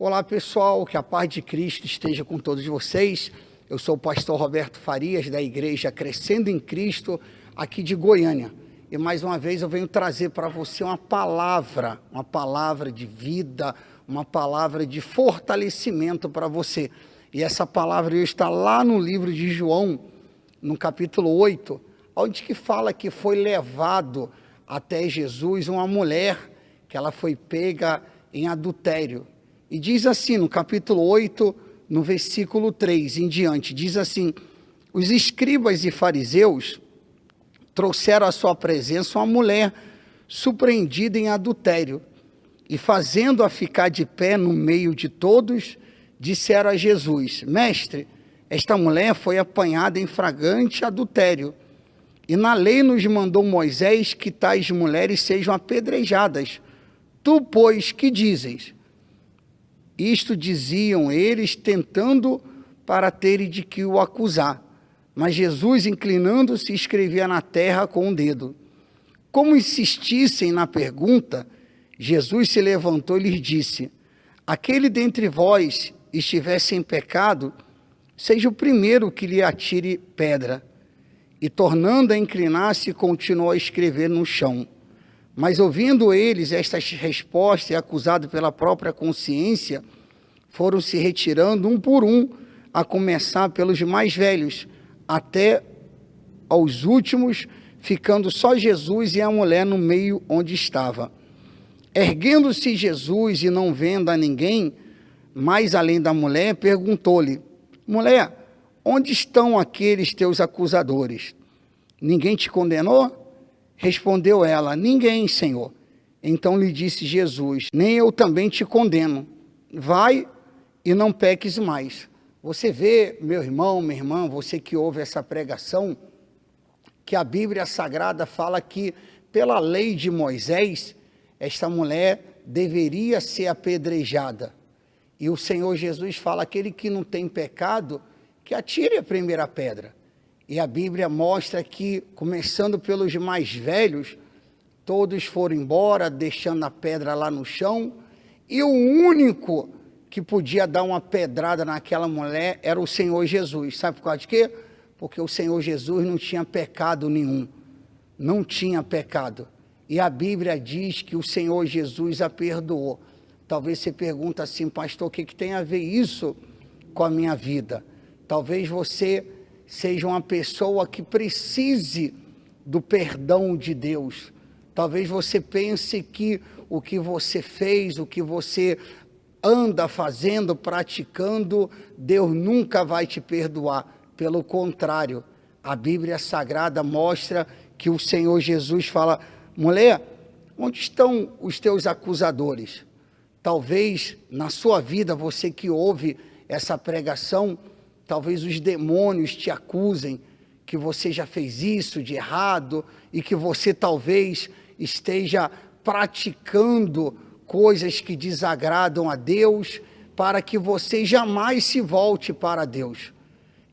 Olá pessoal, que a paz de Cristo esteja com todos vocês. Eu sou o pastor Roberto Farias, da igreja Crescendo em Cristo, aqui de Goiânia. E mais uma vez eu venho trazer para você uma palavra de vida, uma palavra de fortalecimento para você. E essa palavra está lá no livro de João, no capítulo 8, onde que fala que foi levado até Jesus uma mulher que ela foi pega em adultério. E diz assim, no capítulo 8, no versículo 3 em diante, diz assim: os escribas e fariseus trouxeram à sua presença uma mulher surpreendida em adultério, e fazendo-a ficar de pé no meio de todos, disseram a Jesus: mestre, esta mulher foi apanhada em flagrante adultério, e na lei nos mandou Moisés que tais mulheres sejam apedrejadas. Tu, pois, que dizes? Isto diziam eles, tentando para terem de que o acusar. Mas Jesus, inclinando-se, escrevia na terra com o dedo. Como insistissem na pergunta, Jesus se levantou e lhes disse: aquele dentre vós estivesse em pecado, seja o primeiro que lhe atire pedra. E tornando a inclinar-se, continuou a escrever no chão. Mas ouvindo eles estas respostas e acusados pela própria consciência, foram se retirando um por um, a começar pelos mais velhos, até aos últimos, ficando só Jesus e a mulher no meio onde estava. Erguendo-se Jesus e não vendo a ninguém, mais além da mulher, perguntou-lhe: mulher, onde estão aqueles teus acusadores? Ninguém te condenou? Respondeu ela: ninguém, Senhor. Então lhe disse Jesus: nem eu também te condeno. Vai e não peques mais. Você vê, meu irmão, minha irmã, você que ouve essa pregação, que a Bíblia Sagrada fala que, pela lei de Moisés, esta mulher deveria ser apedrejada. E o Senhor Jesus fala: aquele que não tem pecado, que atire a primeira pedra. E a Bíblia mostra que, começando pelos mais velhos, todos foram embora, deixando a pedra lá no chão, e o único que podia dar uma pedrada naquela mulher era o Senhor Jesus. Sabe por causa de quê? Porque o Senhor Jesus não tinha pecado nenhum. Não tinha pecado. E a Bíblia diz que o Senhor Jesus a perdoou. Talvez você pergunte assim: pastor, o que tem a ver isso com a minha vida? Talvez você seja uma pessoa que precise do perdão de Deus. Talvez você pense que o que você fez, o que você anda fazendo, praticando, Deus nunca vai te perdoar. Pelo contrário, a Bíblia Sagrada mostra que o Senhor Jesus fala: mulher, onde estão os teus acusadores? Talvez na sua vida, você que ouve essa pregação, talvez os demônios te acusem que você já fez isso de errado e que você talvez esteja praticando coisas que desagradam a Deus, para que você jamais se volte para Deus.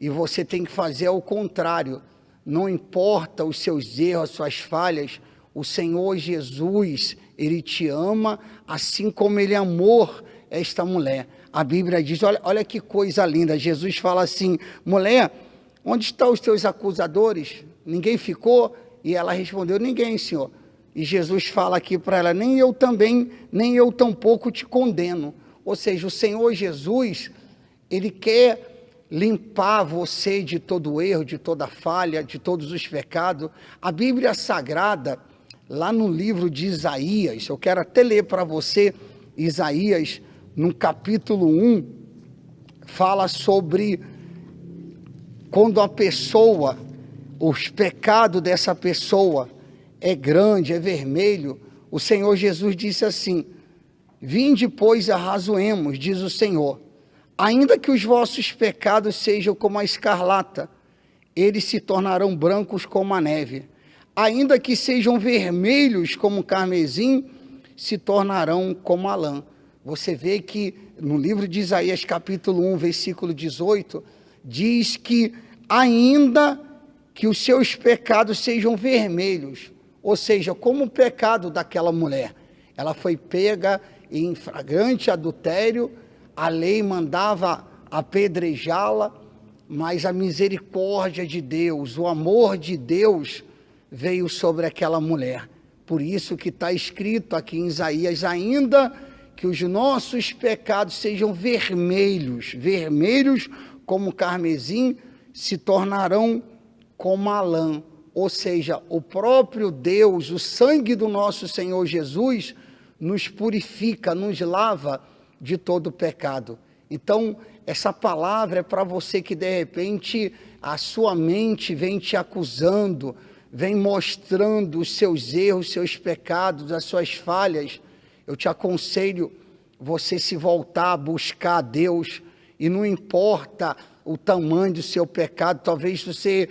E você tem que fazer o contrário. Não importa os seus erros, as suas falhas, o Senhor Jesus, Ele te ama, assim como Ele amou esta mulher. A Bíblia diz, olha que coisa linda, Jesus fala assim: mulher, onde estão os teus acusadores? Ninguém ficou? E ela respondeu: ninguém, Senhor. E Jesus fala aqui para ela: nem eu também, nem eu tampouco te condeno. Ou seja, o Senhor Jesus, Ele quer limpar você de todo erro, de toda falha, de todos os pecados. A Bíblia Sagrada, lá no livro de Isaías, eu quero até ler para você, Isaías, no capítulo 1, fala sobre quando a pessoa, os pecados dessa pessoa é grande, é vermelho. O Senhor Jesus disse assim: vinde, pois, arrazoemos, diz o Senhor, ainda que os vossos pecados sejam como a escarlata, eles se tornarão brancos como a neve, ainda que sejam vermelhos como o carmesim, se tornarão como a lã. Você vê que no livro de Isaías capítulo 1, versículo 18, diz que ainda que os seus pecados sejam vermelhos, ou seja, como o pecado daquela mulher, ela foi pega em flagrante adultério, a lei mandava apedrejá-la, mas a misericórdia de Deus, o amor de Deus veio sobre aquela mulher. Por isso que está escrito aqui em Isaías: ainda que os nossos pecados sejam vermelhos, vermelhos como carmesim, se tornarão como a lã. Ou seja, o próprio Deus, o sangue do nosso Senhor Jesus, nos purifica, nos lava de todo pecado. Então, essa palavra é para você que de repente a sua mente vem te acusando, vem mostrando os seus erros, seus pecados, as suas falhas. Eu te aconselho você se voltar a buscar a Deus, e não importa o tamanho do seu pecado. Talvez você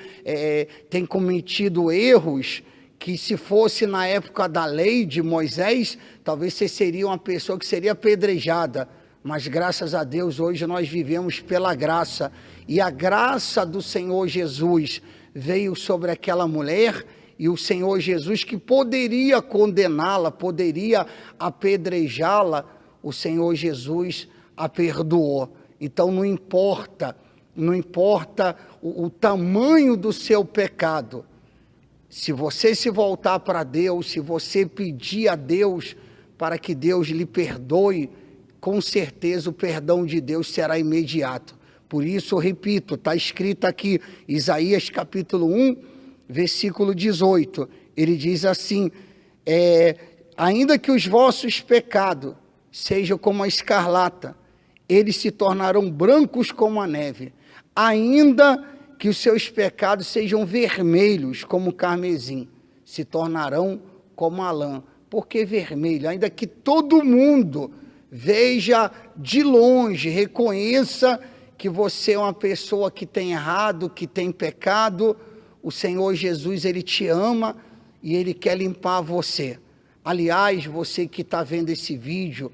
tenha cometido erros que, se fosse na época da lei de Moisés, talvez você seria uma pessoa que seria apedrejada, mas graças a Deus hoje nós vivemos pela graça, e a graça do Senhor Jesus veio sobre aquela mulher, e o Senhor Jesus, que poderia condená-la, poderia apedrejá-la, o Senhor Jesus a perdoou. Então não importa o tamanho do seu pecado, se você se voltar para Deus, se você pedir a Deus para que Deus lhe perdoe, com certeza o perdão de Deus será imediato. Por isso, eu repito, está escrito aqui, Isaías capítulo 1, versículo 18, ele diz assim: ainda que os vossos pecados sejam como a escarlata, eles se tornarão brancos como a neve. Ainda que os seus pecados sejam vermelhos como o carmesim, se tornarão como a lã. Por que vermelho? Ainda que todo mundo veja de longe, reconheça que você é uma pessoa que tem errado, que tem pecado, o Senhor Jesus, ele te ama e ele quer limpar você. Aliás, você que está vendo esse vídeo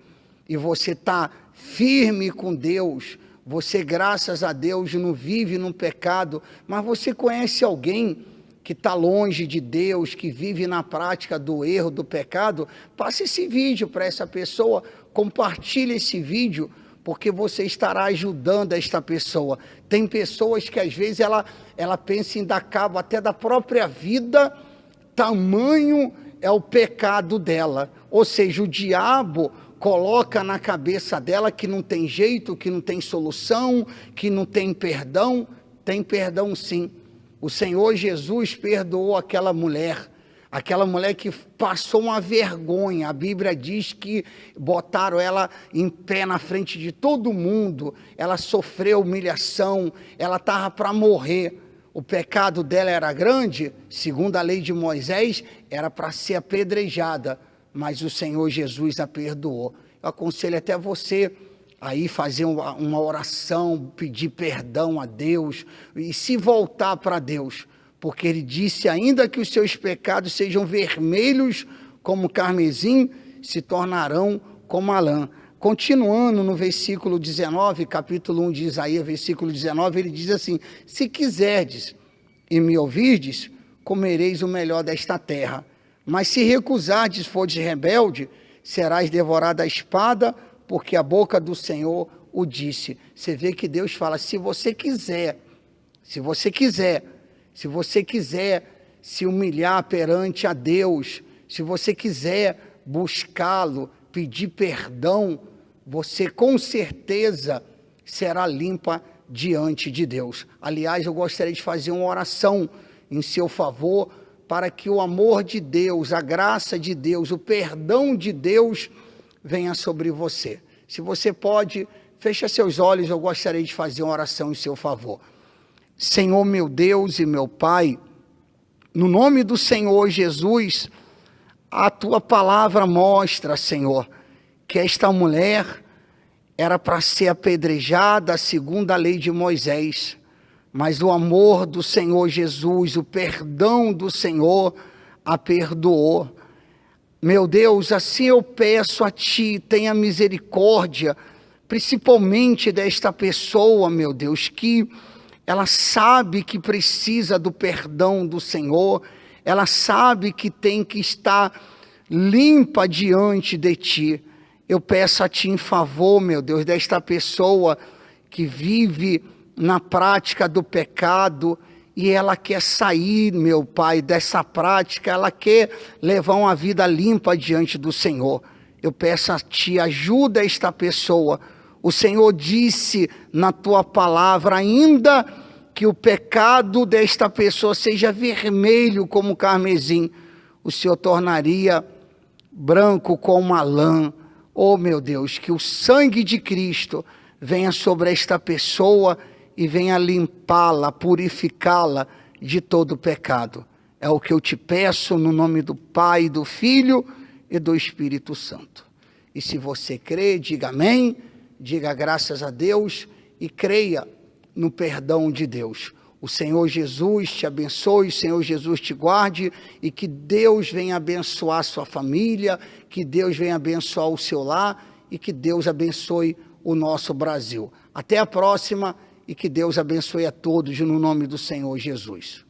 e você está firme com Deus, você, graças a Deus, não vive no pecado, mas você conhece alguém que está longe de Deus, que vive na prática do erro, do pecado, passe esse vídeo para essa pessoa, compartilhe esse vídeo, porque você estará ajudando esta pessoa. Tem pessoas que às vezes ela pensa em dar cabo até da própria vida, tamanho é o pecado dela. Ou seja, o diabo coloca na cabeça dela que não tem jeito, que não tem solução, que não tem perdão. Tem perdão sim. O Senhor Jesus perdoou aquela mulher que passou uma vergonha. A Bíblia diz que botaram ela em pé na frente de todo mundo, ela sofreu humilhação, ela estava para morrer. O pecado dela era grande, segundo a lei de Moisés, era para ser apedrejada, mas o Senhor Jesus a perdoou. Eu aconselho até você aí fazer uma oração, pedir perdão a Deus e se voltar para Deus, porque ele disse: ainda que os seus pecados sejam vermelhos como carmesim, se tornarão como a lã. Continuando no versículo 19, capítulo 1 de Isaías, versículo 19, ele diz assim: se quiserdes e me ouvirdes, comereis o melhor desta terra. Mas se recusardes, fordes rebelde, serás devorado à espada, porque a boca do Senhor o disse. Você vê que Deus fala: se você quiser se humilhar perante a Deus, se você quiser buscá-lo, pedir perdão, você com certeza será limpa diante de Deus. Aliás, eu gostaria de fazer uma oração em seu favor, para que o amor de Deus, a graça de Deus, o perdão de Deus venha sobre você. Se você pode, feche seus olhos, eu gostaria de fazer uma oração em seu favor. Senhor meu Deus e meu Pai, no nome do Senhor Jesus, a Tua palavra mostra, Senhor, que esta mulher era para ser apedrejada segundo a lei de Moisés, mas o amor do Senhor Jesus, o perdão do Senhor a perdoou. Meu Deus, assim eu peço a Ti, tenha misericórdia, principalmente desta pessoa, meu Deus, que ela sabe que precisa do perdão do Senhor, ela sabe que tem que estar limpa diante de Ti. Eu peço a Ti em favor, meu Deus, desta pessoa que vive na prática do pecado e ela quer sair, meu Pai, dessa prática, ela quer levar uma vida limpa diante do Senhor. Eu peço a Ti, ajuda esta pessoa. O Senhor disse na Tua palavra, ainda que o pecado desta pessoa seja vermelho como carmesim, o Senhor tornaria branco como a lã. Oh, meu Deus, que o sangue de Cristo venha sobre esta pessoa e venha limpá-la, purificá-la de todo pecado. É o que eu te peço no nome do Pai, do Filho e do Espírito Santo. E se você crê, diga amém, diga graças a Deus e creia no perdão de Deus. O Senhor Jesus te abençoe, o Senhor Jesus te guarde e que Deus venha abençoar a sua família, que Deus venha abençoar o seu lar e que Deus abençoe o nosso Brasil. Até a próxima e que Deus abençoe a todos no nome do Senhor Jesus.